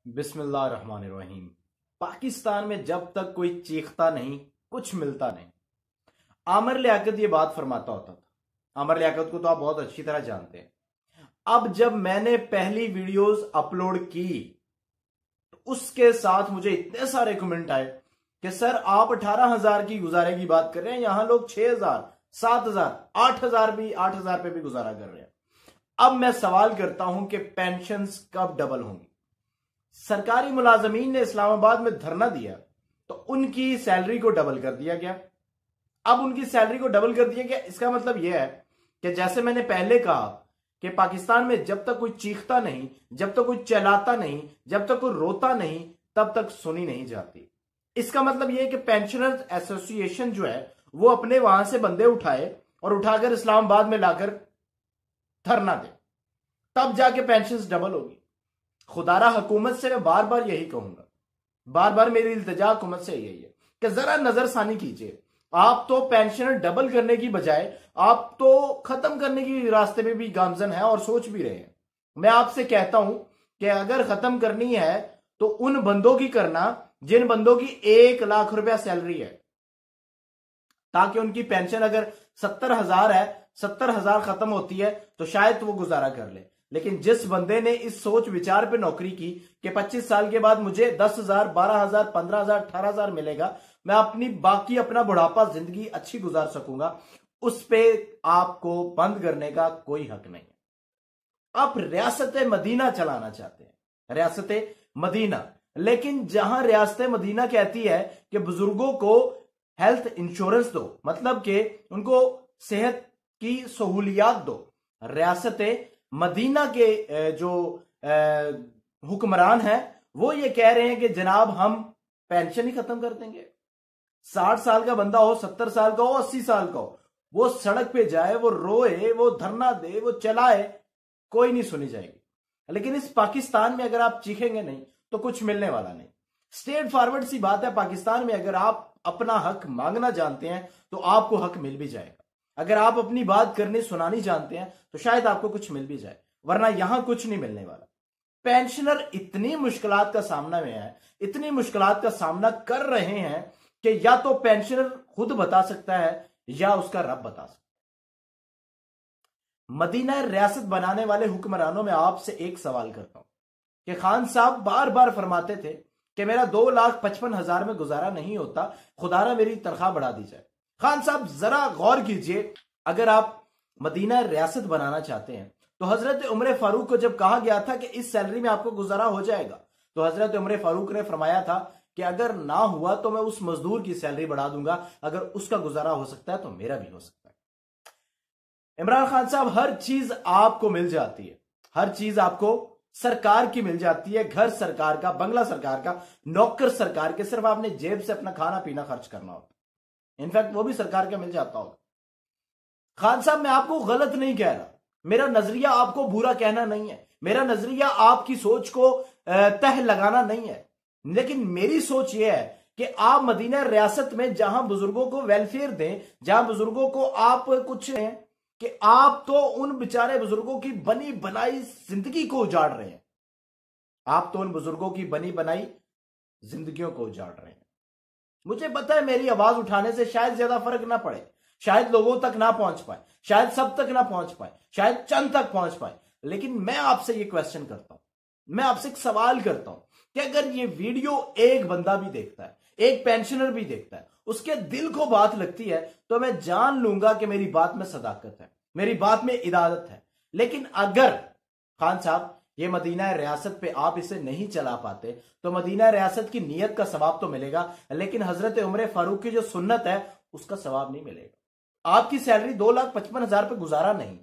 बिस्मिल्लाहिर्रहमानिर्रहीम। पाकिस्तान में जब तक कोई चीखता नहीं कुछ मिलता नहीं। आमिर लियाकत ये बात फरमाता होता था। आमिर लियाकत को तो आप बहुत अच्छी तरह जानते हैं। अब जब मैंने पहली वीडियोस अपलोड की तो उसके साथ मुझे इतने सारे कमेंट आए कि सर आप 18,000 की गुजारे की बात कर रहे हैं, यहां लोग 6,000 7,000 8,000 भी 8,000 पे भी गुजारा कर रहे हैं। अब मैं सवाल करता हूं कि पेंशन्स कब डबल होंगी। सरकारी मुलाजमीन ने इस्लामाबाद में धरना दिया तो उनकी सैलरी को डबल कर दिया गया। अब उनकी सैलरी को डबल कर दिया गया, इसका मतलब यह है कि जैसे मैंने पहले कहा कि पाकिस्तान में जब तक कोई चीखता नहीं, जब तक कोई चिल्लाता नहीं, जब तक कोई रोता नहीं, तब तक सुनी नहीं जाती। इसका मतलब यह है कि पेंशनर्स एसोसिएशन जो है वो अपने वहां से बंदे उठाए और उठाकर इस्लामाबाद में लाकर धरना दे, तब जाके पेंशन डबल होगी। खुदारा हुकूमत से मैं बार बार यही कहूंगा, बार बार मेरी इल्तिजा हुकूमत से यही है कि जरा नजरसानी कीजिए। आप तो पेंशन डबल करने की बजाय आप तो खत्म करने की रास्ते में भी गामजन है और सोच भी रहे हैं। मैं आपसे कहता हूं कि अगर खत्म करनी है तो उन बंदों की करना जिन बंदों की 1 लाख रुपया सैलरी है, ताकि उनकी पेंशन अगर 70,000 है, 70,000 खत्म होती है तो शायद वो गुजारा कर ले। लेकिन जिस बंदे ने इस सोच विचार पे नौकरी की कि 25 साल के बाद मुझे 10,000 12,000 15,000 18,000 मिलेगा, मैं अपनी बाकी अपना बुढ़ापा जिंदगी अच्छी गुजार सकूंगा, उस पे आपको बंद करने का कोई हक नहीं है। आप रियासत मदीना चलाना चाहते हैं, रियासत मदीना, लेकिन जहां रियासत मदीना कहती है कि बुजुर्गों को हेल्थ इंश्योरेंस दो, मतलब कि उनको सेहत की सहूलियात दो, रियासत मदीना के जो हुक्मरान हैं वो ये कह रहे हैं कि जनाब हम पेंशन ही खत्म कर देंगे। 60 साल का बंदा हो, 70 साल का हो, 80 साल का हो, वो सड़क पे जाए, वो रोए, वो धरना दे, वो चलाए, कोई नहीं सुनी जाएगी। लेकिन इस पाकिस्तान में अगर आप चीखेंगे नहीं तो कुछ मिलने वाला नहीं। स्ट्रेट फॉरवर्ड सी बात है, पाकिस्तान में अगर आप अपना हक मांगना जानते हैं तो आपको हक मिल भी जाएगा। अगर आप अपनी बात करनी सुनानी जानते हैं तो शायद आपको कुछ मिल भी जाए, वरना यहां कुछ नहीं मिलने वाला। पेंशनर इतनी मुश्किलात का सामना में है, इतनी मुश्किलात का सामना कर रहे हैं कि या तो पेंशनर खुद बता सकता है या उसका रब बता सकता है। मदीना रियासत बनाने वाले हुक्मरानों में आपसे एक सवाल करता हूं कि खान साहब बार बार फरमाते थे कि मेरा 2,55,000 में गुजारा नहीं होता, खुदारा मेरी तनख्वाह बढ़ा दी जाए। खान साहब जरा गौर कीजिए, अगर आप मदीना रियासत बनाना चाहते हैं तो हजरत उमर फारूक को जब कहा गया था कि इस सैलरी में आपको गुजारा हो जाएगा, तो हजरत उमर फारूक ने फरमाया था कि अगर ना हुआ तो मैं उस मजदूर की सैलरी बढ़ा दूंगा, अगर उसका गुजारा हो सकता है तो मेरा भी हो सकता है। इमरान खान साहब, हर चीज आपको मिल जाती है, हर चीज आपको सरकार की मिल जाती है, घर सरकार का, बंगला सरकार का, नौकर सरकार के, सिर्फ आपने जेब से अपना खाना पीना खर्च करना होता, इनफैक्ट वो भी सरकार का मिल जाता होगा। खान साहब, मैं आपको गलत नहीं कह रहा, मेरा नजरिया आपको बुरा कहना नहीं है, मेरा नजरिया आपकी सोच को तह लगाना नहीं है, लेकिन मेरी सोच यह है कि आप मदीना रियासत में जहां बुजुर्गों को वेलफेयर दें, जहां बुजुर्गों को आप कुछ दें, कि आप तो उन बेचारे बुजुर्गों की बनी बनाई जिंदगी को उजाड़ रहे हैं। आप तो उन बुजुर्गों की बनी बनाई जिंदगियों को उजाड़ रहे हैं। मुझे पता है मेरी आवाज उठाने से शायद ज्यादा फर्क ना पड़े, शायद लोगों तक ना पहुंच पाए, शायद सब तक ना पहुंच पाए, शायद चंद तक पहुंच पाए, लेकिन मैं आपसे ये क्वेश्चन करता हूं, मैं आपसे एक सवाल करता हूं कि अगर ये वीडियो एक बंदा भी देखता है, एक पेंशनर भी देखता है, उसके दिल को बात लगती है, तो मैं जान लूंगा कि मेरी बात में सदाकत है, मेरी बात में इदादत है। लेकिन अगर खान साहब ये मदीना रियासत पे आप इसे नहीं चला पाते तो मदीना रियासत की नीयत का सवाब तो मिलेगा, लेकिन हजरत उमर फारूक की जो सुन्नत है उसका सवाब नहीं मिलेगा। आपकी सैलरी 2,55,000 पे गुजारा नहीं,